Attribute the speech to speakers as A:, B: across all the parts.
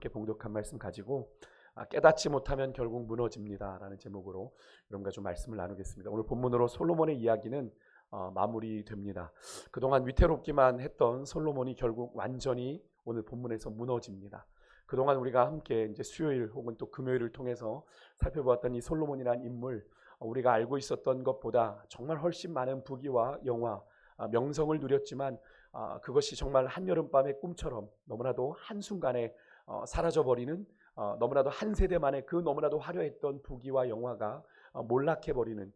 A: 이렇게 봉독한 말씀 가지고 깨닫지 못하면 결국 무너집니다 라는 제목으로 여러분과 좀 말씀을 나누겠습니다. 오늘 본문으로 솔로몬의 이야기는 마무리됩니다. 그동안 위태롭기만 했던 솔로몬이 결국 완전히 오늘 본문에서 무너집니다. 그동안 우리가 함께 이제 수요일 혹은 또 금요일을 통해서 살펴보았던 이 솔로몬이라는 인물, 우리가 알고 있었던 것보다 정말 훨씬 많은 부귀와 영화, 명성을 누렸지만 그것이 정말 한여름밤의 꿈처럼 너무나도 한순간에 사라져버리는, 너무나도 한 세대 만에 그 너무나도 화려했던 부귀와 영화가 몰락해버리는,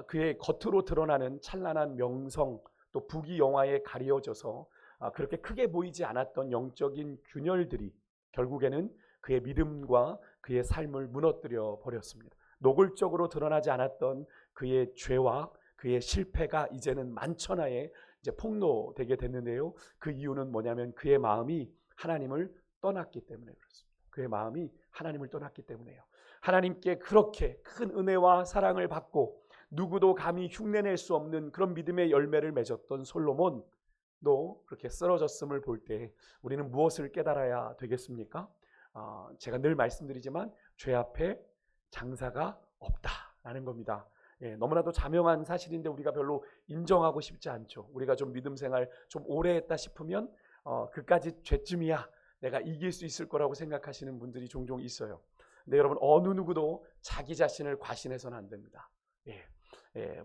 A: 그의 겉으로 드러나는 찬란한 명성 또 부귀 영화에 가려져서 그렇게 크게 보이지 않았던 영적인 균열들이 결국에는 그의 믿음과 그의 삶을 무너뜨려 버렸습니다. 노골적으로 드러나지 않았던 그의 죄와 그의 실패가 이제는 만천하에 이제 폭로되게 됐는데요. 그 이유는 뭐냐면 그의 마음이 하나님을 떠났기 때문에 그렇습니다. 그의 마음이 하나님을 떠났기 때문에요. 하나님께 그렇게 큰 은혜와 사랑을 받고 누구도 감히 흉내낼 수 없는 그런 믿음의 열매를 맺었던 솔로몬도 그렇게 쓰러졌음을 볼 때 우리는 무엇을 깨달아야 되겠습니까? 제가 늘 말씀드리지만 죄 앞에 장사가 없다라는 겁니다. 너무나도 자명한 사실인데 우리가 별로 인정하고 싶지 않죠. 우리가 좀 믿음 생활 좀 오래 했다 싶으면 그까지 죄쯤이야 내가 이길 수 있을 거라고 생각하시는 분들이 종종 있어요. 근데 여러분, 어느 누구도 자기 자신을 과신해서는 안 됩니다.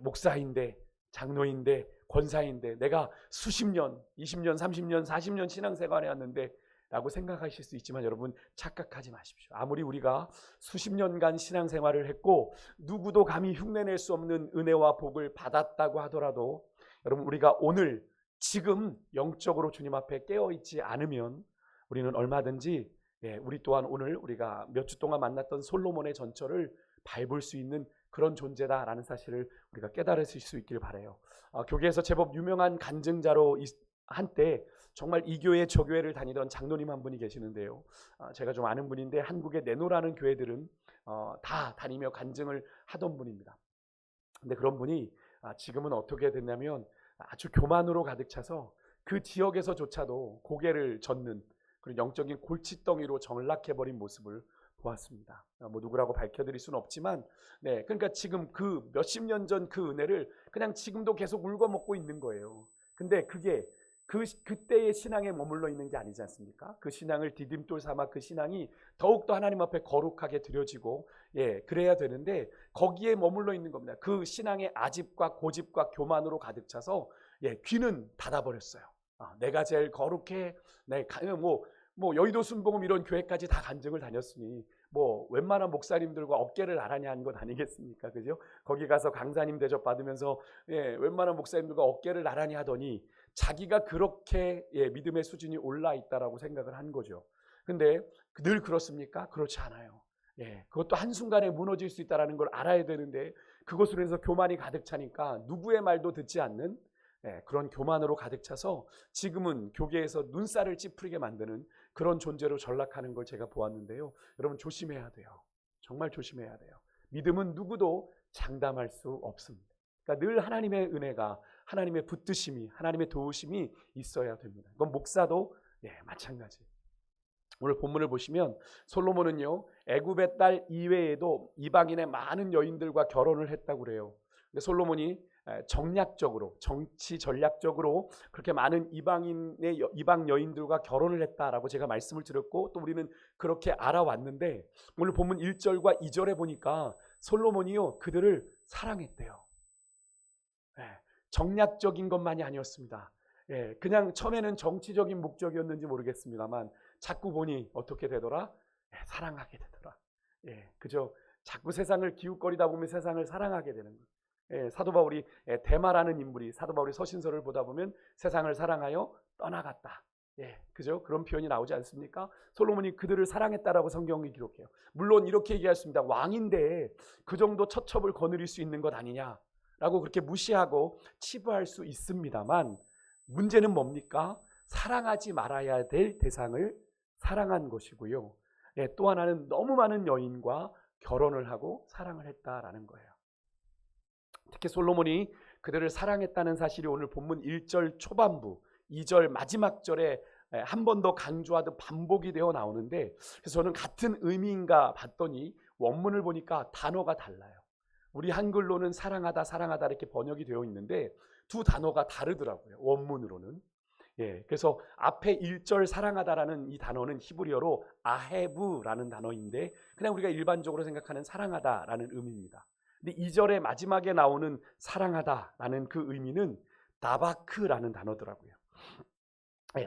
A: 목사인데, 장로인데, 권사인데 내가 수십 년, 20년, 30년, 40년 신앙생활 해왔는데 라고 생각하실 수 있지만 여러분, 착각하지 마십시오. 아무리 우리가 수십 년간 신앙생활을 했고 누구도 감히 흉내낼 수 없는 은혜와 복을 받았다고 하더라도 여러분, 우리가 오늘 지금 영적으로 주님 앞에 깨어있지 않으면 우리는 얼마든지 우리 또한 오늘 우리가 몇 주 동안 만났던 솔로몬의 전철을 밟을 수 있는 그런 존재다라는 사실을 우리가 깨달으실 수 있길 바라요. 교계에서 제법 유명한 간증자로 한때 정말 이 교회 저 교회를 다니던 장로님 한 분이 계시는데요. 제가 좀 아는 분인데 한국의 네노라는 교회들은 다 다니며 간증을 하던 분입니다. 근데 그런 분이 지금은 어떻게 됐냐면 아주 교만으로 가득 차서 그 지역에서조차도 고개를 젓는 그런 영적인 골칫덩이로 전락해버린 모습을 보았습니다. 뭐 누구라고 밝혀드릴 수는 없지만, 그러니까 지금 그 몇십 년 전 그 은혜를 그냥 지금도 계속 울거먹고 있는 거예요. 근데 그게 그때의 신앙에 머물러 있는 게 아니지 않습니까? 그 신앙을 디딤돌 삼아 그 신앙이 더욱더 하나님 앞에 거룩하게 드려지고 그래야 되는데 거기에 머물러 있는 겁니다. 그 신앙의 아집과 고집과 교만으로 가득 차서 귀는 닫아버렸어요. 내가 제일 거룩해. 뭐 여의도 순복음 이런 교회까지 다 간증을 다녔으니 뭐 웬만한 목사님들과 어깨를 나란히 하는 것 아니겠습니까? 그죠? 거기 가서 강사님 대접 받으면서 웬만한 목사님들과 어깨를 나란히 하더니 자기가 그렇게 믿음의 수준이 올라 있다라고 생각을 한 거죠. 근데 늘 그렇습니까? 그렇지 않아요. 그것도 한순간에 무너질 수 있다는 걸 알아야 되는데 그것으로 해서 교만이 가득 차니까 누구의 말도 듣지 않는 그런 교만으로 가득 차서 지금은 교계에서 눈살을 찌푸리게 만드는 그런 존재로 전락하는 걸 제가 보았는데요. 여러분, 조심해야 돼요. 정말 조심해야 돼요. 믿음은 누구도 장담할 수 없습니다. 그러니까 늘 하나님의 은혜가, 하나님의 붙드심이, 하나님의 도우심이 있어야 됩니다. 그건 목사도 마찬가지. 오늘 본문을 보시면 솔로몬은요, 애굽의 딸 이외에도 이방인의 많은 여인들과 결혼을 했다고 그래요. 근데 솔로몬이 정략적으로, 정치 전략적으로 그렇게 많은 이방 여인들과 결혼을 했다라고 제가 말씀을 드렸고 또 우리는 그렇게 알아왔는데 오늘 본문 1절과 2절에 보니까 솔로몬이요, 그들을 사랑했대요. 정략적인 것만이 아니었습니다. 그냥 처음에는 정치적인 목적이었는지 모르겠습니다만 자꾸 보니 어떻게 되더라? 사랑하게 되더라. 그죠? 자꾸 세상을 기웃거리다 보면 세상을 사랑하게 되는 거예요. 사도 바울이 데마라는 인물이 사도 바울이 서신서를 보다 보면 세상을 사랑하여 떠나갔다. 그죠? 그런 표현이 나오지 않습니까? 솔로몬이 그들을 사랑했다라고 성경이 기록해요. 물론 이렇게 얘기했습니다. 왕인데 그 정도 처첩을 거느릴 수 있는 것 아니냐라고 그렇게 무시하고 치부할 수 있습니다만 문제는 뭡니까? 사랑하지 말아야 될 대상을 사랑한 것이고요. 또 하나는 너무 많은 여인과 결혼을 하고 사랑을 했다라는 거예요. 특히 솔로몬이 그들을 사랑했다는 사실이 오늘 본문 1절 초반부, 2절 마지막 절에 한 번 더 강조하듯 반복이 되어 나오는데, 그래서 저는 같은 의미인가 봤더니 원문을 보니까 단어가 달라요. 우리 한글로는 사랑하다, 사랑하다 이렇게 번역이 되어 있는데 두 단어가 다르더라고요, 원문으로는. 그래서 앞에 1절 사랑하다라는 이 단어는 히브리어로 아헤브라는 단어인데 그냥 우리가 일반적으로 생각하는 사랑하다라는 의미입니다. 근데 2절의 마지막에 나오는 사랑하다라는 그 의미는 다바크라는 단어더라고요.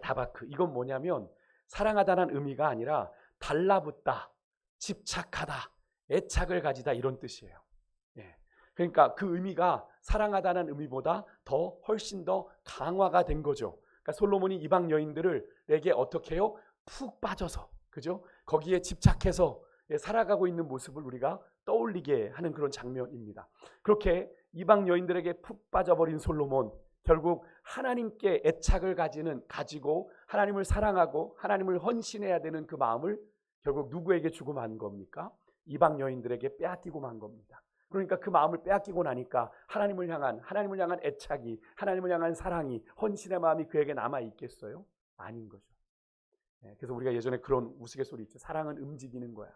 A: 다바크. 이건 뭐냐면 사랑하다는 의미가 아니라 달라붙다, 집착하다, 애착을 가지다 이런 뜻이에요. 그러니까 그 의미가 사랑하다는 의미보다 훨씬 더 강화가 된 거죠. 그러니까 솔로몬이 이방 여인들을 내게 어떻게 해요? 푹 빠져서, 그죠? 거기에 집착해서 살아가고 있는 모습을 우리가 떠올리게 하는 그런 장면입니다. 그렇게 이방 여인들에게 푹 빠져버린 솔로몬, 결국 하나님께 애착을 가지고 하나님을 사랑하고 하나님을 헌신해야 되는 그 마음을 결국 누구에게 주고 만 겁니까? 이방 여인들에게 빼앗기고 만 겁니다. 그러니까 그 마음을 빼앗기고 나니까 하나님을 향한 애착이, 하나님을 향한 사랑이, 헌신의 마음이 그에게 남아 있겠어요? 아닌 거죠. 그래서 우리가 예전에 그런 우스갯소리 있죠. 사랑은 움직이는 거야.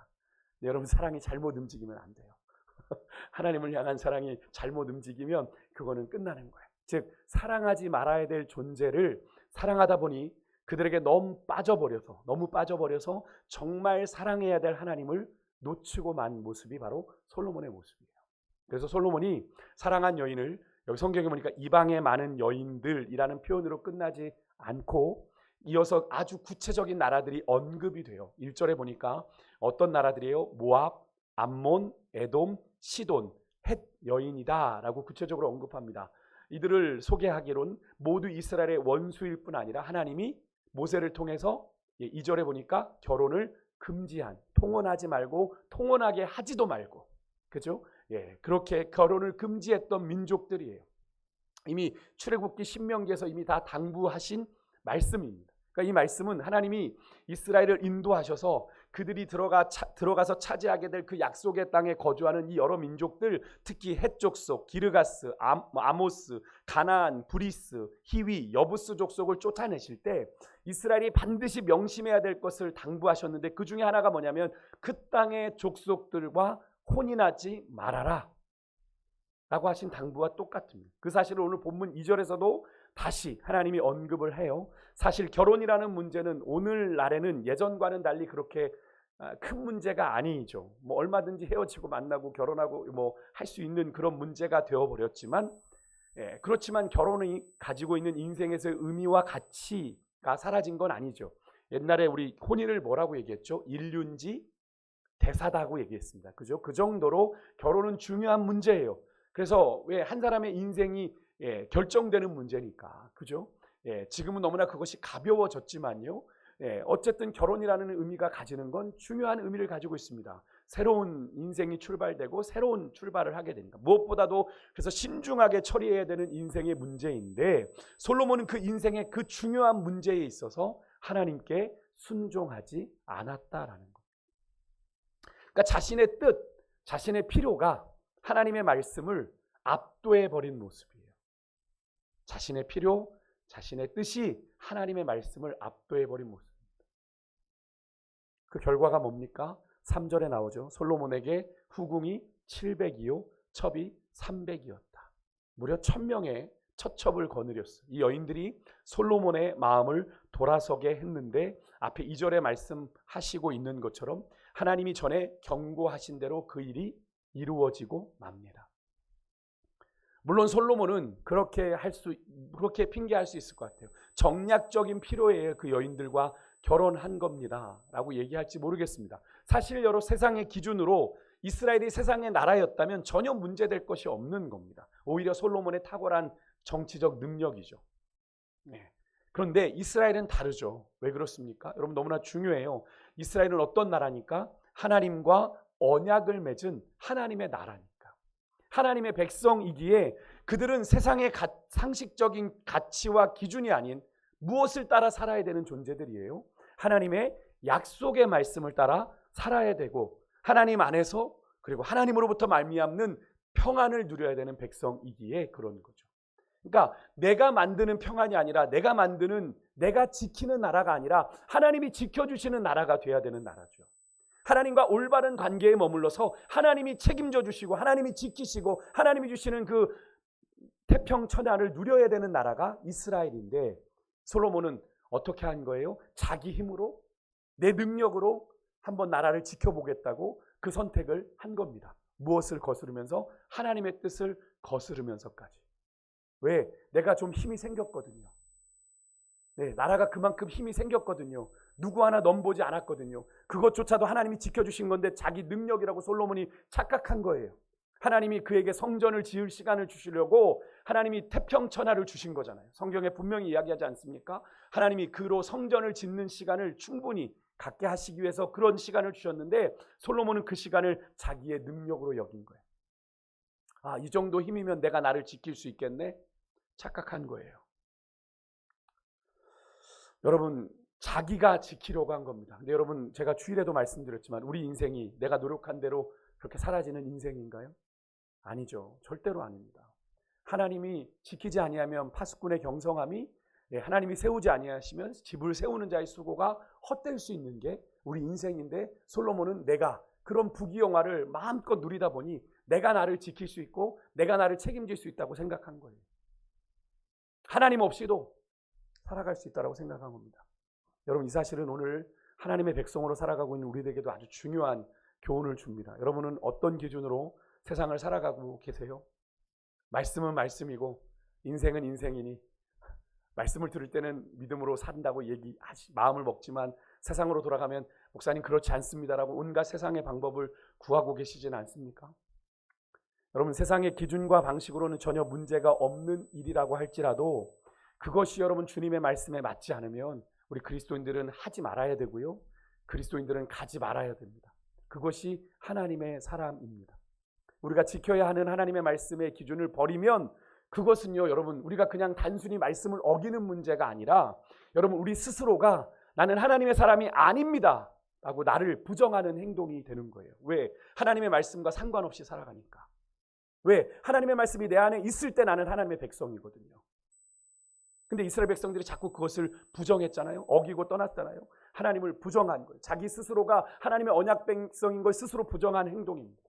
A: 여러분, 사랑이 잘못 움직이면 안 돼요. 하나님을 향한 사랑이 잘못 움직이면 그거는 끝나는 거예요. 즉 사랑하지 말아야 될 존재를 사랑하다 보니 그들에게 너무 빠져버려서 정말 사랑해야 될 하나님을 놓치고 만 모습이 바로 솔로몬의 모습이에요. 그래서 솔로몬이 사랑한 여인을 여기 성경에 보니까 이방의 많은 여인들이라는 표현으로 끝나지 않고 이어서 아주 구체적인 나라들이 언급이 돼요. 1절에 보니까 어떤 나라들이에요? 모압, 암몬, 에돔, 시돈, 헷 여인이다 라고 구체적으로 언급합니다. 이들을 소개하기론 모두 이스라엘의 원수일 뿐 아니라 하나님이 모세를 통해서 2절에 보니까 결혼을 금지한, 통혼하지 말고 통혼하게 하지도 말고, 그죠? 그렇게 결혼을 금지했던 민족들이에요. 이미 출애굽기 신명기에서 이미 다 당부하신 말씀입니다. 그러니까 이 말씀은 하나님이 이스라엘을 인도하셔서 그들이 들어가서 차지하게 될 그 약속의 땅에 거주하는 이 여러 민족들, 특히 헷 족속, 기르가스, 아모스, 가나안, 브리스, 히위, 여부스 족속을 쫓아내실 때 이스라엘이 반드시 명심해야 될 것을 당부하셨는데 그 중에 하나가 뭐냐면 그 땅의 족속들과 혼인하지 말아라 라고 하신 당부와 똑같습니다. 그 사실을 오늘 본문 2절에서도 다시 하나님이 언급을 해요. 사실 결혼이라는 문제는 오늘날에는 예전과는 달리 그렇게 큰 문제가 아니죠. 뭐 얼마든지 헤어지고 만나고 결혼하고 뭐 할 수 있는 그런 문제가 되어버렸지만, 그렇지만 결혼이 가지고 있는 인생에서의 의미와 가치가 사라진 건 아니죠. 옛날에 우리 혼인을 뭐라고 얘기했죠? 일륜지 대사다고 얘기했습니다. 그죠? 그 정도로 결혼은 중요한 문제예요. 그래서 왜 한 사람의 인생이 결정되는 문제니까, 그죠? 지금은 너무나 그것이 가벼워졌지만요. 어쨌든 결혼이라는 의미가 가지는 건 중요한 의미를 가지고 있습니다. 새로운 인생이 출발되고 새로운 출발을 하게 되니까. 무엇보다도 그래서 신중하게 처리해야 되는 인생의 문제인데 솔로몬은 그 인생의 그 중요한 문제에 있어서 하나님께 순종하지 않았다라는 것. 그러니까 자신의 뜻, 자신의 필요가 하나님의 말씀을 압도해버린 모습이에요. 자신의 필요, 자신의 뜻이 하나님의 말씀을 압도해버린 모습입니다. 그 결과가 뭡니까? 3절에 나오죠. 솔로몬에게 후궁이 700이요 첩이 300이었다. 무려 1000명의 처첩을 거느렸어요. 이 여인들이 솔로몬의 마음을 돌아서게 했는데 앞에 2절에 말씀하시고 있는 것처럼 하나님이 전에 경고하신 대로 그 일이 이루어지고 맙니다. 물론 솔로몬은 그렇게 핑계할 수 있을 것 같아요. 정략적인 필요에 그 여인들과 결혼한 겁니다 라고 얘기할지 모르겠습니다. 사실 여러 세상의 기준으로 이스라엘이 세상의 나라였다면 전혀 문제될 것이 없는 겁니다. 오히려 솔로몬의 탁월한 정치적 능력이죠. 그런데 이스라엘은 다르죠. 왜 그렇습니까? 여러분 너무나 중요해요. 이스라엘은 어떤 나라니까? 하나님과 언약을 맺은 하나님의 나라니까. 하나님의 백성이기에 그들은 세상의 상식적인 가치와 기준이 아닌 무엇을 따라 살아야 되는 존재들이에요. 하나님의 약속의 말씀을 따라 살아야 되고 하나님 안에서 그리고 하나님으로부터 말미암는 평안을 누려야 되는 백성이기에 그런 거죠. 그러니까 내가 만드는 평안이 아니라 내가 만드는 내가 지키는 나라가 아니라 하나님이 지켜주시는 나라가 돼야 되는 나라죠. 하나님과 올바른 관계에 머물러서 하나님이 책임져 주시고 하나님이 지키시고 하나님이 주시는 그 태평천하를 누려야 되는 나라가 이스라엘인데, 솔로몬은 어떻게 한 거예요? 자기 힘으로, 내 능력으로 한번 나라를 지켜보겠다고 그 선택을 한 겁니다. 무엇을 거스르면서? 하나님의 뜻을 거스르면서까지. 왜? 내가 좀 힘이 생겼거든요. 네, 나라가 그만큼 힘이 생겼거든요. 누구 하나 넘보지 않았거든요. 그것조차도 하나님이 지켜주신 건데 자기 능력이라고 솔로몬이 착각한 거예요. 하나님이 그에게 성전을 지을 시간을 주시려고 하나님이 태평천하를 주신 거잖아요. 성경에 분명히 이야기하지 않습니까? 하나님이 그로 성전을 짓는 시간을 충분히 갖게 하시기 위해서 그런 시간을 주셨는데, 솔로몬은 그 시간을 자기의 능력으로 여긴 거예요. 아, 이 정도 힘이면 내가 나를 지킬 수 있겠네? 착각한 거예요. 여러분, 자기가 지키려고 한 겁니다. 근데 여러분, 제가 주일에도 말씀드렸지만 우리 인생이 내가 노력한 대로 그렇게 사라지는 인생인가요? 아니죠. 절대로 아닙니다. 하나님이 지키지 아니하면 파수꾼의 경성함이, 하나님이 세우지 아니하시면 집을 세우는 자의 수고가 헛될 수 있는 게 우리 인생인데, 솔로몬은 내가 그런 부귀영화를 마음껏 누리다 보니 내가 나를 지킬 수 있고 내가 나를 책임질 수 있다고 생각한 거예요. 하나님 없이도 살아갈 수 있다고 생각한 겁니다. 여러분, 이 사실은 오늘 하나님의 백성으로 살아가고 있는 우리에게도 아주 중요한 교훈을 줍니다. 여러분은 어떤 기준으로 세상을 살아가고 계세요? 말씀은 말씀이고 인생은 인생이니, 말씀을 들을 때는 믿음으로 산다고 마음을 먹지만 세상으로 돌아가면 목사님 그렇지 않습니다라고 온갖 세상의 방법을 구하고 계시지는 않습니까? 여러분, 세상의 기준과 방식으로는 전혀 문제가 없는 일이라고 할지라도 그것이 여러분 주님의 말씀에 맞지 않으면 우리 그리스도인들은 하지 말아야 되고요, 그리스도인들은 가지 말아야 됩니다. 그것이 하나님의 사람입니다. 우리가 지켜야 하는 하나님의 말씀의 기준을 버리면 그것은요, 여러분, 우리가 그냥 단순히 말씀을 어기는 문제가 아니라, 여러분, 우리 스스로가 나는 하나님의 사람이 아닙니다 라고 나를 부정하는 행동이 되는 거예요. 왜? 하나님의 말씀과 상관없이 살아가니까. 왜? 하나님의 말씀이 내 안에 있을 때 나는 하나님의 백성이거든요. 근데 이스라엘 백성들이 자꾸 그것을 부정했잖아요. 어기고 떠났잖아요. 하나님을 부정한 거예요. 자기 스스로가 하나님의 언약 백성인 걸 스스로 부정한 행동입니다.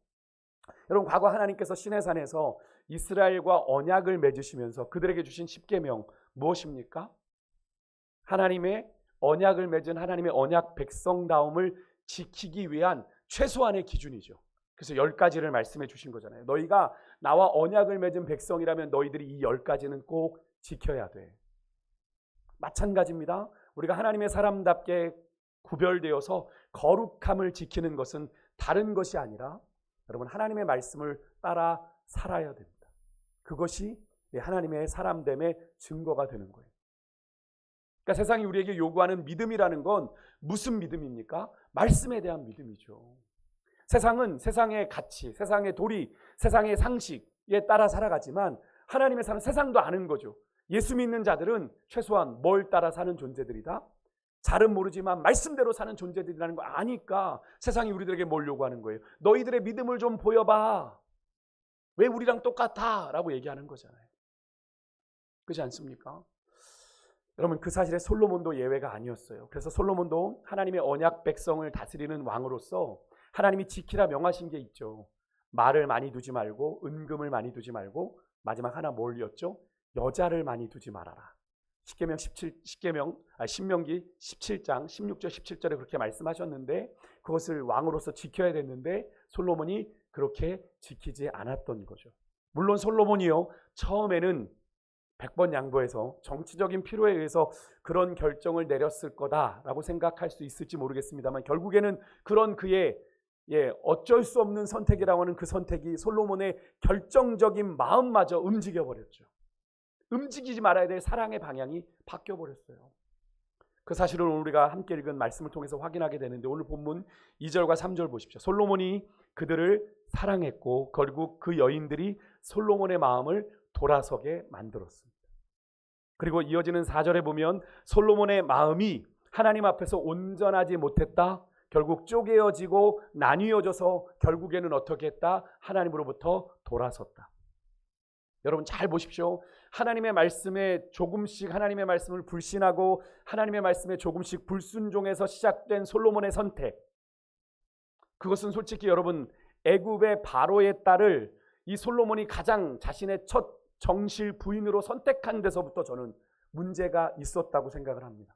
A: 여러분, 과거 하나님께서 시내산에서 이스라엘과 언약을 맺으시면서 그들에게 주신 10계명 무엇입니까? 하나님의 언약을 맺은 하나님의 언약 백성다움을 지키기 위한 최소한의 기준이죠. 그래서 10가지를 말씀해 주신 거잖아요. 너희가 나와 언약을 맺은 백성이라면 너희들이 이 10가지는 꼭 지켜야 돼. 마찬가지입니다. 우리가 하나님의 사람답게 구별되어서 거룩함을 지키는 것은 다른 것이 아니라 여러분, 하나님의 말씀을 따라 살아야 됩니다. 그것이 하나님의 사람됨의 증거가 되는 거예요. 그러니까 세상이 우리에게 요구하는 믿음이라는 건 무슨 믿음입니까? 말씀에 대한 믿음이죠. 세상은 세상의 가치, 세상의 도리, 세상의 상식에 따라 살아가지만 하나님의 사람, 세상도 아는 거죠. 예수 믿는 자들은 최소한 뭘 따라 사는 존재들이다? 잘은 모르지만 말씀대로 사는 존재들이라는 거 아니까 세상이 우리들에게 뭘 요구하는 거예요? 너희들의 믿음을 좀 보여봐. 왜 우리랑 똑같아? 라고 얘기하는 거잖아요. 그렇지 않습니까? 여러분, 그 사실에 솔로몬도 예외가 아니었어요. 그래서 솔로몬도 하나님의 언약 백성을 다스리는 왕으로서 하나님이 지키라 명하신 게 있죠. 말을 많이 두지 말고, 은금을 많이 두지 말고, 마지막 하나 뭘였죠? 여자를 많이 두지 말아라. 신명기 17장 16절 17절에 그렇게 말씀하셨는데 그것을 왕으로서 지켜야 됐는데 솔로몬이 그렇게 지키지 않았던 거죠. 물론 솔로몬이요, 처음에는 100번 양보해서 정치적인 필요에 의해서 그런 결정을 내렸을 거다라고 생각할 수 있을지 모르겠습니다만, 결국에는 그런 그의 어쩔 수 없는 선택이라고 하는 그 선택이 솔로몬의 결정적인 마음마저 움직여버렸죠. 움직이지 말아야 될 사랑의 방향이 바뀌어버렸어요. 그 사실을 오늘 우리가 함께 읽은 말씀을 통해서 확인하게 되는데, 오늘 본문 2절과 3절 보십시오. 솔로몬이 그들을 사랑했고 결국 그 여인들이 솔로몬의 마음을 돌아서게 만들었습니다. 그리고 이어지는 4절에 보면 솔로몬의 마음이 하나님 앞에서 온전하지 못했다. 결국 쪼개어지고 나뉘어져서 결국에는 어떻게 했다? 하나님으로부터 돌아섰다. 여러분 잘 보십시오. 하나님의 말씀에 조금씩 하나님의 말씀을 불신하고 하나님의 말씀에 조금씩 불순종해서 시작된 솔로몬의 선택, 그것은 솔직히 여러분 애굽의 바로의 딸을 이 솔로몬이 가장 자신의 첫 정실 부인으로 선택한 데서부터 저는 문제가 있었다고 생각을 합니다.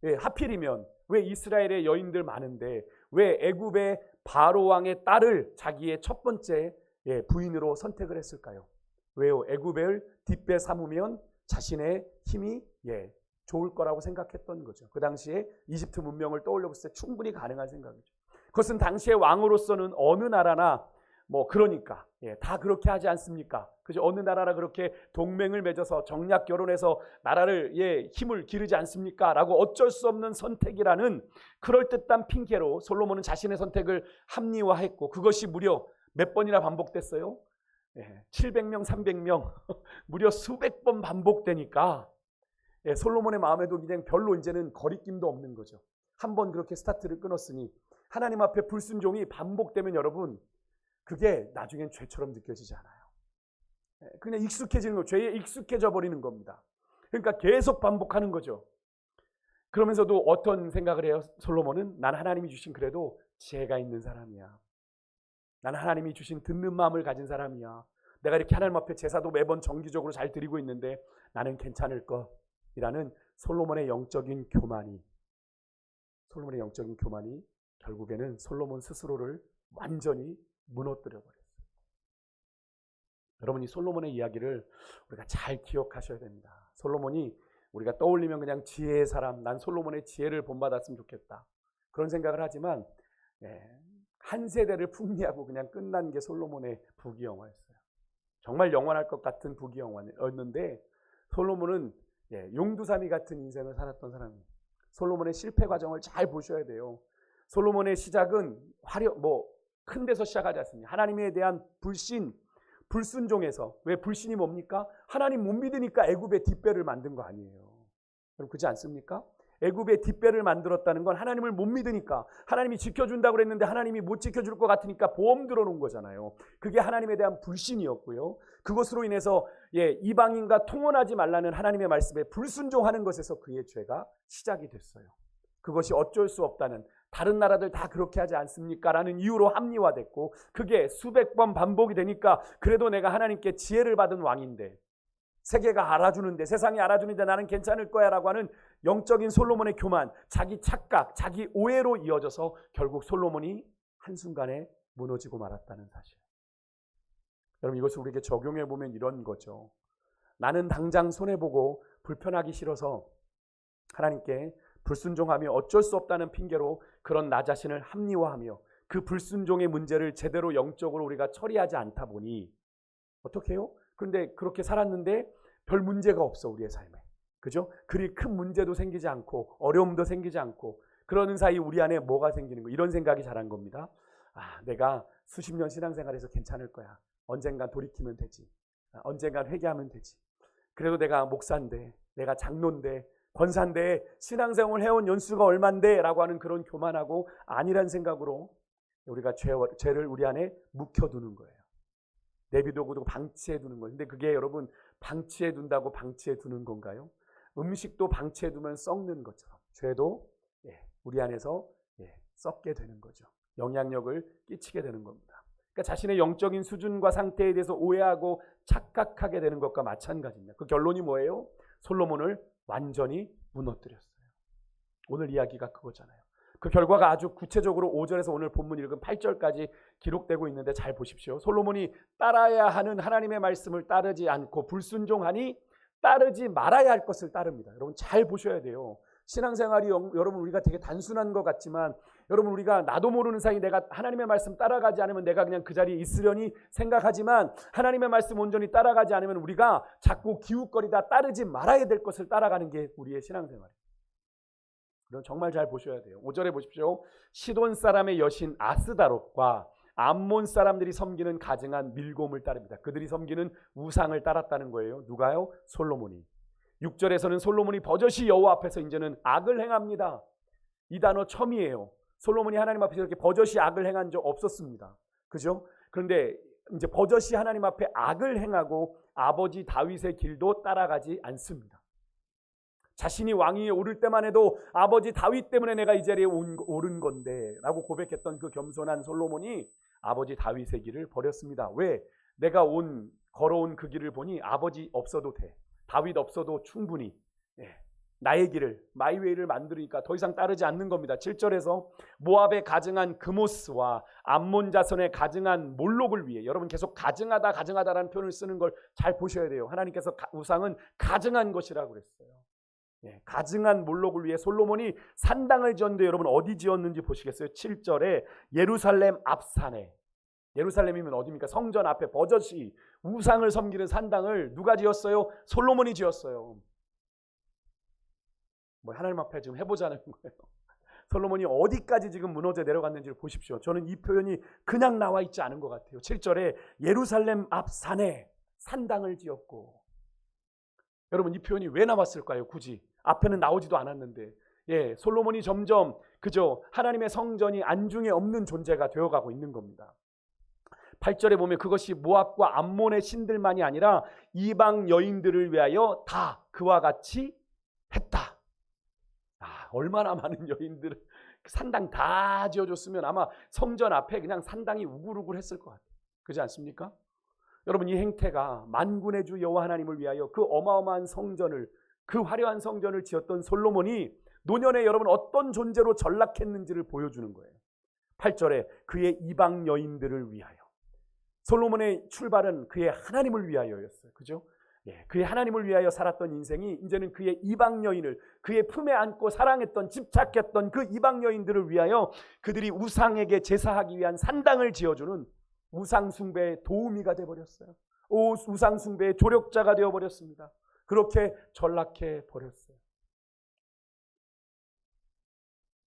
A: 예, 하필이면 왜 이스라엘의 여인들 많은데 왜 애굽의 바로 왕의 딸을 자기의 첫 번째 부인으로 선택을 했을까요? 왜요? 애굽을 뒷배 삼으면 자신의 힘이 좋을 거라고 생각했던 거죠. 그 당시에 이집트 문명을 떠올려 봤을 때 충분히 가능한 생각이죠. 그것은 당시의 왕으로서는 어느 나라나 그러니까 다 그렇게 하지 않습니까? 그죠? 어느 나라나 그렇게 동맹을 맺어서 정략 결혼해서 나라를 힘을 기르지 않습니까? 라고 어쩔 수 없는 선택이라는 그럴듯한 핑계로 솔로몬은 자신의 선택을 합리화했고, 그것이 무려 몇 번이나 반복됐어요? 700명, 300명 무려 수백 번 반복되니까 솔로몬의 마음에도 그냥 별로 이제는 거리낌도 없는 거죠. 한번 그렇게 스타트를 끊었으니 하나님 앞에 불순종이 반복되면 여러분 그게 나중엔 죄처럼 느껴지지 않아요. 그냥 익숙해지는 거, 죄에 익숙해져 버리는 겁니다. 그러니까 계속 반복하는 거죠. 그러면서도 어떤 생각을 해요? 솔로몬은 난 하나님이 주신 그래도 지혜가 있는 사람이야. 나는 하나님이 주신 듣는 마음을 가진 사람이야. 내가 이렇게 하나님 앞에 제사도 매번 정기적으로 잘 드리고 있는데 나는 괜찮을 거이라는 솔로몬의 영적인 교만이 결국에는 솔로몬 스스로를 완전히 무너뜨려 버렸어요. 여러분, 이 솔로몬의 이야기를 우리가 잘 기억하셔야 됩니다. 솔로몬이 우리가 떠올리면 그냥 지혜의 사람, 난 솔로몬의 지혜를 본받았으면 좋겠다, 그런 생각을 하지만 한 세대를 풍미하고 그냥 끝난 게 솔로몬의 부귀영화였어요. 정말 영원할 것 같은 부귀영화였는데 솔로몬은 용두사미 같은 인생을 살았던 사람이에요. 솔로몬의 실패 과정을 잘 보셔야 돼요. 솔로몬의 시작은 큰 데서 시작하지 않습니다. 하나님에 대한 불순종에서. 왜 불신이 뭡니까? 하나님 못 믿으니까 애굽의 뒷배를 만든 거 아니에요. 여러분, 그렇지 않습니까? 애굽의 뒷배를 만들었다는 건 하나님을 못 믿으니까, 하나님이 지켜준다고 그랬는데 하나님이 못 지켜줄 것 같으니까 보험 들어놓은 거잖아요. 그게 하나님에 대한 불신이었고요. 그것으로 인해서 이방인과 통혼하지 말라는 하나님의 말씀에 불순종하는 것에서 그의 죄가 시작이 됐어요. 그것이 어쩔 수 없다는, 다른 나라들 다 그렇게 하지 않습니까? 라는 이유로 합리화됐고, 그게 수백 번 반복이 되니까 그래도 내가 하나님께 지혜를 받은 왕인데, 세계가 알아주는데, 세상이 알아주는데 나는 괜찮을 거야 라고 하는 영적인 솔로몬의 교만, 자기 착각, 자기 오해로 이어져서 결국 솔로몬이 한순간에 무너지고 말았다는 사실. 여러분, 이것을 우리에게 적용해 보면 이런 거죠. 나는 당장 손해보고 불편하기 싫어서 하나님께 불순종하며 어쩔 수 없다는 핑계로 그런 나 자신을 합리화하며 그 불순종의 문제를 제대로 영적으로 우리가 처리하지 않다 보니 어떻게 해요? 그런데 그렇게 살았는데 별 문제가 없어, 우리의 삶에. 그죠? 그리 큰 문제도 생기지 않고 어려움도 생기지 않고, 그러는 사이 우리 안에 뭐가 생기는 거? 이런 생각이 자란 겁니다. 내가 수십 년 신앙생활에서 괜찮을 거야. 언젠간 돌이키면 되지. 언젠간 회개하면 되지. 그래도 내가 목사인데, 내가 장로인데, 권사인데, 신앙생활을 해온 연수가 얼만데 라고 하는 그런 교만하고 아니란 생각으로 우리가 죄를 우리 안에 묵혀두는 거예요. 내비두고 방치해 두는 거예요. 근데 그게 여러분, 방치해 둔다고 방치해 두는 건가요? 음식도 방치해 두면 썩는 것처럼 죄도 우리 안에서 썩게 되는 거죠. 영향력을 끼치게 되는 겁니다. 그러니까 자신의 영적인 수준과 상태에 대해서 오해하고 착각하게 되는 것과 마찬가지입니다. 그 결론이 뭐예요? 솔로몬을 완전히 무너뜨렸어요. 오늘 이야기가 그거잖아요. 그 결과가 아주 구체적으로 5절에서 오늘 본문 읽은 8절까지 기록되고 있는데 잘 보십시오. 솔로몬이 따라야 하는 하나님의 말씀을 따르지 않고 불순종하니 따르지 말아야 할 것을 따릅니다. 여러분, 잘 보셔야 돼요. 신앙생활이 여러분, 우리가 되게 단순한 것 같지만, 여러분, 우리가 나도 모르는 사이 내가 하나님의 말씀 따라가지 않으면 내가 그냥 그 자리에 있으려니 생각하지만, 하나님의 말씀 온전히 따라가지 않으면 우리가 자꾸 기웃거리다 따르지 말아야 될 것을 따라가는 게 우리의 신앙생활이에요. 그럼 정말 잘 보셔야 돼요. 5절에 보십시오. 시돈 사람의 여신 아스다롯과 암몬 사람들이 섬기는 가증한 밀곰을 따릅니다. 그들이 섬기는 우상을 따랐다는 거예요. 누가요? 솔로몬이. 6절에서는 솔로몬이 버젓이 여호와 앞에서 이제는 악을 행합니다. 이 단어 처음이에요. 솔로몬이 하나님 앞에서 이렇게 버젓이 악을 행한 적 없었습니다. 그죠? 그런데 이제 버젓이 하나님 앞에 악을 행하고 아버지 다윗의 길도 따라가지 않습니다. 자신이 왕위에 오를 때만 해도 아버지 다윗 때문에 내가 이 자리에 오른 건데 라고 고백했던 그 겸손한 솔로몬이 아버지 다윗의 길을 버렸습니다. 왜? 내가 걸어온 그 길을 보니 아버지 없어도 돼. 다윗 없어도 충분히 나의 길을, 마이웨이를 만들으니까 더 이상 따르지 않는 겁니다. 7절에서 모압에 가증한 그모스와 암몬 자손에 가증한 몰록을 위해, 여러분 계속 가증하다라는 표현을 쓰는 걸 잘 보셔야 돼요. 하나님께서 우상은 가증한 것이라고 그랬어요. 가증한 몰록을 위해 솔로몬이 산당을 지었는데 여러분 어디 지었는지 보시겠어요? 7절에 예루살렘 앞산에, 예루살렘이면 어디입니까? 성전 앞에 버젓이 우상을 섬기는 산당을 누가 지었어요? 솔로몬이 지었어요. 뭐 하나님 앞에 지금 해보자는 거예요. 솔로몬이 어디까지 지금 무너져 내려갔는지를 보십시오. 저는 이 표현이 그냥 나와 있지 않은 것 같아요. 7절에 예루살렘 앞 산에 산당을 지었고, 여러분 이 표현이 왜 나왔을까요? 굳이 앞에는 나오지도 않았는데, 솔로몬이 점점 그저 하나님의 성전이 안중에 없는 존재가 되어가고 있는 겁니다. 8절에 보면 그것이 모압과 암몬의 신들만이 아니라 이방 여인들을 위하여 다 그와 같이 했다. 얼마나 많은 여인들을 산당 다 지어줬으면 아마 성전 앞에 그냥 산당이 우글우글했을 것 같아요. 그렇지 않습니까? 여러분 이 행태가 만군의 주 여호와 하나님을 위하여 그 어마어마한 성전을, 그 화려한 성전을 지었던 솔로몬이 노년에 여러분 어떤 존재로 전락했는지를 보여주는 거예요. 8절에 그의 이방 여인들을 위하여. 솔로몬의 출발은 그의 하나님을 위하여였어요. 그죠? 그의 하나님을 위하여 살았던 인생이 이제는 그의 이방 여인을, 그의 품에 안고 사랑했던, 집착했던 그 이방 여인들을 위하여 그들이 우상에게 제사하기 위한 산당을 지어주는 우상 숭배의 도우미가 되어버렸어요. 우상 숭배의 조력자가 되어버렸습니다. 그렇게 전락해 버렸어요.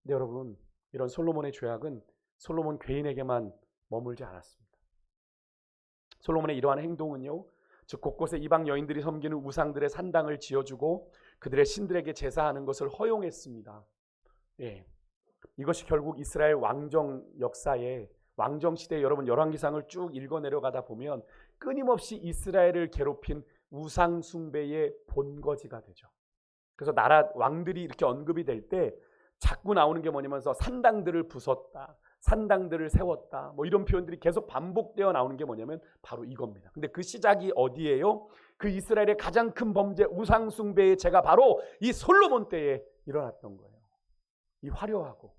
A: 근데 여러분, 이런 솔로몬의 죄악은 솔로몬 개인에게만 머물지 않았습니다. 솔로몬의 이러한 행동은요, 즉 곳곳에 이방 여인들이 섬기는 우상들의 산당을 지어주고 그들의 신들에게 제사하는 것을 허용했습니다. 이것이 결국 이스라엘 왕정 역사에, 왕정 시대에 여러분 열왕기상을 쭉 읽어 내려가다 보면 끊임없이 이스라엘을 괴롭힌 우상 숭배의 본거지가 되죠. 그래서 나라 왕들이 이렇게 언급이 될 때 자꾸 나오는 게 뭐냐면 산당들을 부쉈다, 산당들을 세웠다, 뭐 이런 표현들이 계속 반복되어 나오는 게 뭐냐면 바로 이겁니다. 근데 그 시작이 어디예요? 그 이스라엘의 가장 큰 범죄 우상 숭배의 죄가 바로 이 솔로몬 때에 일어났던 거예요. 이 화려하고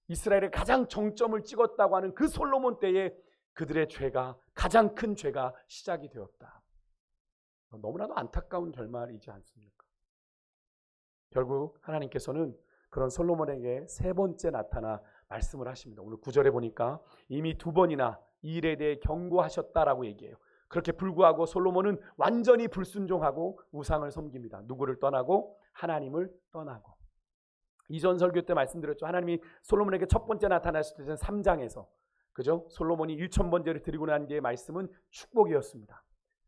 A: 이스라엘의 가장 정점을 찍었다고 하는 그 솔로몬 때에 그들의 죄가, 가장 큰 죄가 시작이 되었다. 너무나도 안타까운 결말이지 않습니까? 결국 하나님께서는 그런 솔로몬에게 세 번째 나타나 말씀을 하십니다. 오늘 9절에 보니까 이미 2번이나 이 일에 대해 경고하셨다라고 얘기해요. 그렇게 불구하고 솔로몬은 완전히 불순종하고 우상을 섬깁니다. 누구를 떠나고? 하나님을 떠나고. 이전 설교 때 말씀드렸죠. 하나님이 솔로몬에게 첫 번째 나타났을 때는 3장에서, 그죠? 솔로몬이 1000번제를 드리고 난 뒤의 말씀은 축복이었습니다.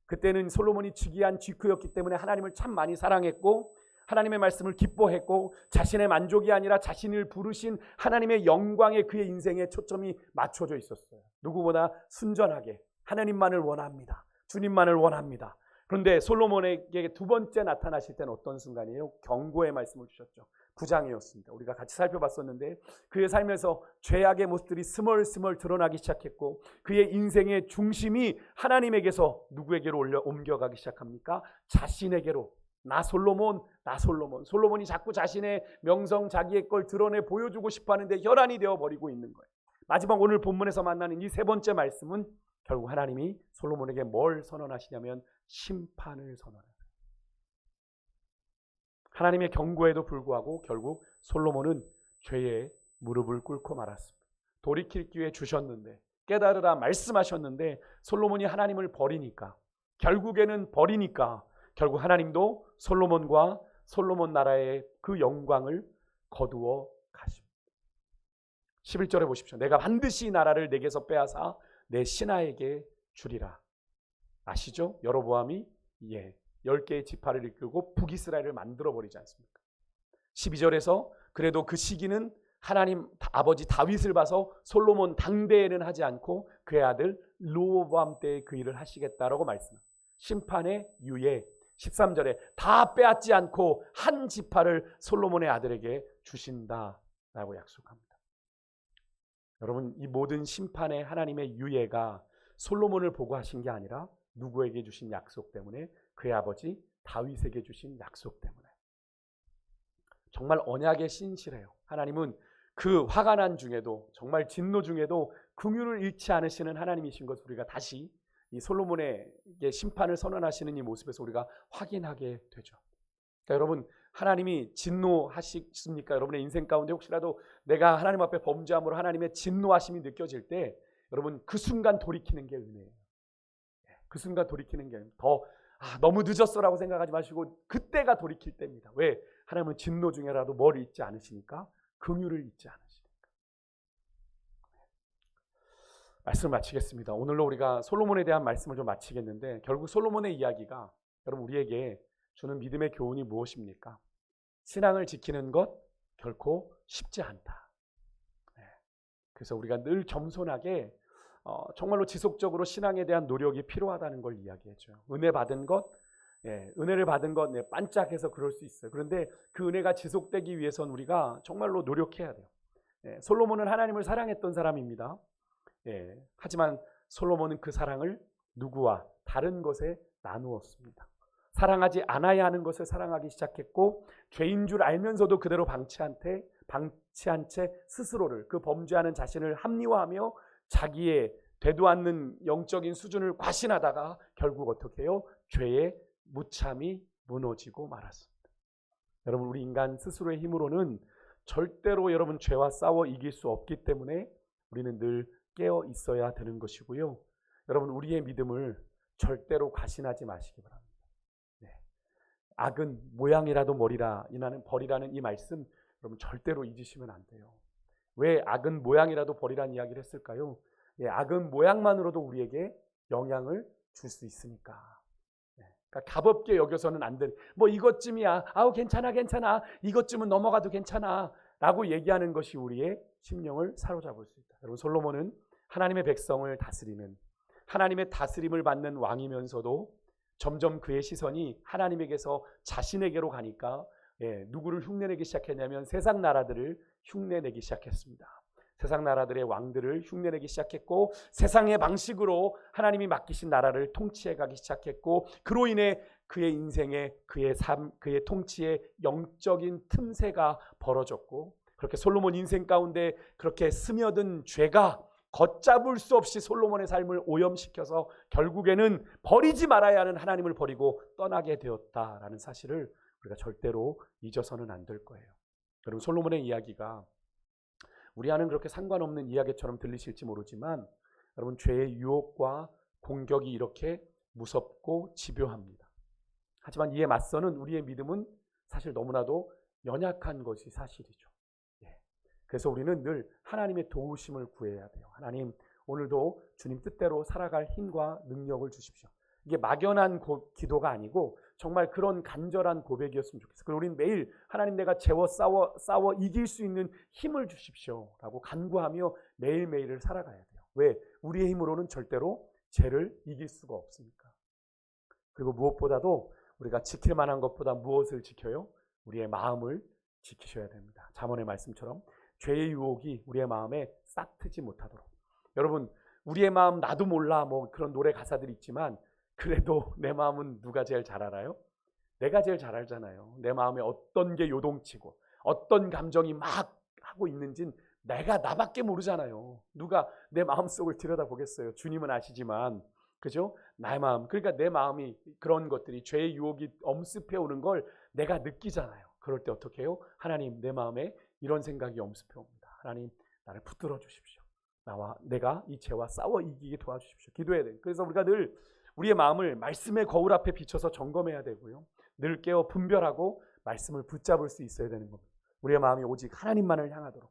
A: 그때는 솔로몬이 즉위한 직후였기 때문에 하나님을 참 많이 사랑했고 하나님의 말씀을 기뻐했고 자신의 만족이 아니라 자신을 부르신 하나님의 영광에 그의 인생에 초점이 맞춰져 있었어요. 누구보다 순전하게 하나님만을 원합니다. 주님만을 원합니다. 그런데 솔로몬에게 두 번째 나타나실 때는 어떤 순간이에요? 경고의 말씀을 주셨죠. 9장이었습니다. 우리가 같이 살펴봤었는데 그의 삶에서 죄악의 모습들이 스멀스멀 드러나기 시작했고 그의 인생의 중심이 하나님에게서 누구에게로 옮겨가기 시작합니까? 자신에게로. 나 솔로몬. 솔로몬이 자꾸 자신의 명성, 자기의 걸 드러내 보여주고 싶어 하는데 혈안이 되어버리고 있는 거예요. 마지막 오늘 본문에서 만나는 이 세 번째 말씀은 결국 하나님이 솔로몬에게 뭘 선언하시냐면 심판을 선언해요. 하나님의 경고에도 불구하고 결국 솔로몬은 죄에 무릎을 꿇고 말았습니다. 돌이킬 기회 주셨는데, 깨달으라 말씀하셨는데 솔로몬이 하나님을 버리니까, 결국에는 버리니까 결국 하나님도 솔로몬과 솔로몬 나라의 그 영광을 거두어 가십니다. 11절에 보십시오. 내가 반드시 이 나라를 내게서 빼앗아 내 신하에게 주리라. 아시죠? 여로보암이 10개의 지파를 이끌고 북이스라엘을 만들어버리지 않습니까? 12절에서 그래도 그 시기는 하나님 아버지 다윗을 봐서 솔로몬 당대에는 하지 않고 그의 아들 르호보암 때에 그 일을 하시겠다라고 말씀합니다. 심판의 유예 13절에 다 빼앗지 않고 한 지파를 솔로몬의 아들에게 주신다라고 약속합니다. 여러분, 이 모든 심판의 하나님의 유예가 솔로몬을 보고 하신 게 아니라 누구에게 주신 약속 때문에, 그의 아버지 다윗에게 주신 약속 때문에. 정말 언약의 신실해요. 하나님은 그 화가 난 중에도, 정말 진노 중에도 긍휼을 잃지 않으시는 하나님이신 것을 우리가 다시 이 솔로몬에게 심판을 선언하시는 이 모습에서 우리가 확인하게 되죠. 그러니까 여러분, 하나님이 진노하십니까? 여러분의 인생 가운데 혹시라도 내가 하나님 앞에 범죄함으로 하나님의 진노하심이 느껴질 때, 여러분 그 순간 돌이키는 게 은혜예요. 그 순간 돌이키는 게 더 너무 늦었어라고 생각하지 마시고 그때가 돌이킬 때입니다. 왜? 하나님은 진노 중에라도 뭘 잊지 않으시니까? 긍휼을 잊지 않으시니까. 말씀을 마치겠습니다. 오늘로 우리가 솔로몬에 대한 말씀을 좀 마치겠는데, 결국 솔로몬의 이야기가 여러분 우리에게 주는 믿음의 교훈이 무엇입니까? 신앙을 지키는 것 결코 쉽지 않다. 그래서 우리가 늘 겸손하게 정말로 지속적으로 신앙에 대한 노력이 필요하다는 걸 이야기해줘요. 은혜 받은 것, 은혜를 받은 것 반짝해서 그럴 수 있어요. 그런데 그 은혜가 지속되기 위해서는 우리가 정말로 노력해야 돼요. 솔로몬은 하나님을 사랑했던 사람입니다. 하지만 솔로몬은 그 사랑을 누구와 다른 것에 나누었습니다. 사랑하지 않아야 하는 것을 사랑하기 시작했고, 죄인 줄 알면서도 그대로 방치한 채 스스로를, 그 범죄하는 자신을 합리화하며 자기의 되도 않는 영적인 수준을 과신하다가 결국 어떻게 해요? 죄에 무참히 무너지고 말았습니다. 여러분, 우리 인간 스스로의 힘으로는 절대로 여러분 죄와 싸워 이길 수 없기 때문에 우리는 늘 깨어 있어야 되는 것이고요. 여러분, 우리의 믿음을 절대로 과신하지 마시기 바랍니다. 악은 모양이라도 버리라는 이 말씀 여러분 절대로 잊으시면 안 돼요. 왜 악은 모양이라도 버리라는 이야기를 했을까요? 악은 모양만으로도 우리에게 영향을 줄 수 있으니까. 그러니까 가볍게 여겨서는 안 되는, 뭐 이것쯤이야, 괜찮아 이것쯤은 넘어가도 괜찮아 라고 얘기하는 것이 우리의 심령을 사로잡을 수 있다. 여러분, 솔로몬은 하나님의 백성을 다스리는, 하나님의 다스림을 받는 왕이면서도 점점 그의 시선이 하나님에게서 자신에게로 가니까 누구를 흉내내기 시작했냐면 세상 나라들을 흉내내기 시작했습니다. 세상 나라들의 왕들을 흉내내기 시작했고, 세상의 방식으로 하나님이 맡기신 나라를 통치해가기 시작했고, 그로 인해 그의 인생에, 그의 삶, 그의 통치에 영적인 틈새가 벌어졌고, 그렇게 솔로몬 인생 가운데 그렇게 스며든 죄가 걷잡을 수 없이 솔로몬의 삶을 오염시켜서 결국에는 버리지 말아야 하는 하나님을 버리고 떠나게 되었다라는 사실을 우리가 절대로 잊어서는 안 될 거예요. 여러분, 솔로몬의 이야기가 우리와는 그렇게 상관없는 이야기처럼 들리실지 모르지만, 여러분, 죄의 유혹과 공격이 이렇게 무섭고 집요합니다. 하지만 이에 맞서는 우리의 믿음은 사실 너무나도 연약한 것이 사실이죠. 그래서 우리는 늘 하나님의 도우심을 구해야 돼요. 하나님, 오늘도 주님 뜻대로 살아갈 힘과 능력을 주십시오. 이게 막연한 기도가 아니고 정말 그런 간절한 고백이었으면 좋겠어요. 그리고 우리는 매일 하나님, 내가 죄와 싸워 이길 수 있는 힘을 주십시오 라고 간구하며 매일매일을 살아가야 돼요. 왜? 우리의 힘으로는 절대로 죄를 이길 수가 없으니까. 그리고 무엇보다도 우리가 지킬 만한 것보다 무엇을 지켜요? 우리의 마음을 지키셔야 됩니다. 잠언의 말씀처럼 죄의 유혹이 우리의 마음에 싹 트지 못하도록. 여러분, 우리의 마음 나도 몰라 뭐 그런 노래 가사들이 있지만, 그래도 내 마음은 누가 제일 잘 알아요? 내가 제일 잘 알잖아요. 내 마음에 어떤 게 요동치고 어떤 감정이 막 하고 있는진 내가 나밖에 모르잖아요. 누가 내 마음속을 들여다보겠어요. 주님은 아시지만, 그죠? 나의 마음, 그러니까 내 마음이 그런 것들이, 죄의 유혹이 엄습해 오는 걸 내가 느끼잖아요. 그럴 때 어떻게 해요? 하나님, 내 마음에 이런 생각이 엄습해 옵니다. 하나님, 나를 붙들어 주십시오. 내가 이 죄와 싸워 이기게 도와주십시오. 기도해야 돼요. 그래서 우리가 늘 우리의 마음을 말씀의 거울 앞에 비춰서 점검해야 되고요. 늘 깨어 분별하고 말씀을 붙잡을 수 있어야 되는 겁니다. 우리의 마음이 오직 하나님만을 향하도록,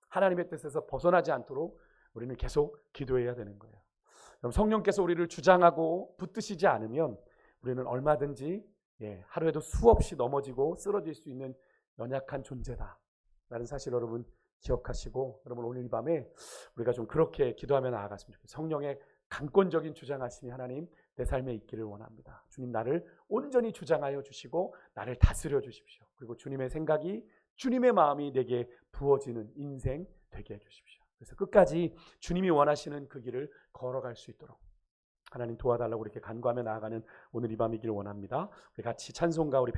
A: 하나님의 뜻에서 벗어나지 않도록 우리는 계속 기도해야 되는 거예요. 그럼 성령께서 우리를 주장하고 붙드시지 않으면 우리는 얼마든지 하루에도 수없이 넘어지고 쓰러질 수 있는 연약한 존재다 라는 사실 여러분 기억하시고 여러분 오늘 이 밤에 우리가 좀 그렇게 기도하며 나아갔으면 좋겠어요. 성령의 강권적인 주장하심이 하나님 내 삶에 있기를 원합니다. 주님 나를 온전히 주장하여 주시고 나를 다스려 주십시오. 그리고 주님의 생각이 주님의 마음이 내게 부어지는 인생 되게 해주십시오. 그래서 끝까지 주님이 원하시는 그 길을 걸어갈 수 있도록 하나님 도와달라고 이렇게 간구하며 나아가는 오늘 이 밤이길 원합니다. 우리 같이 찬송가 우리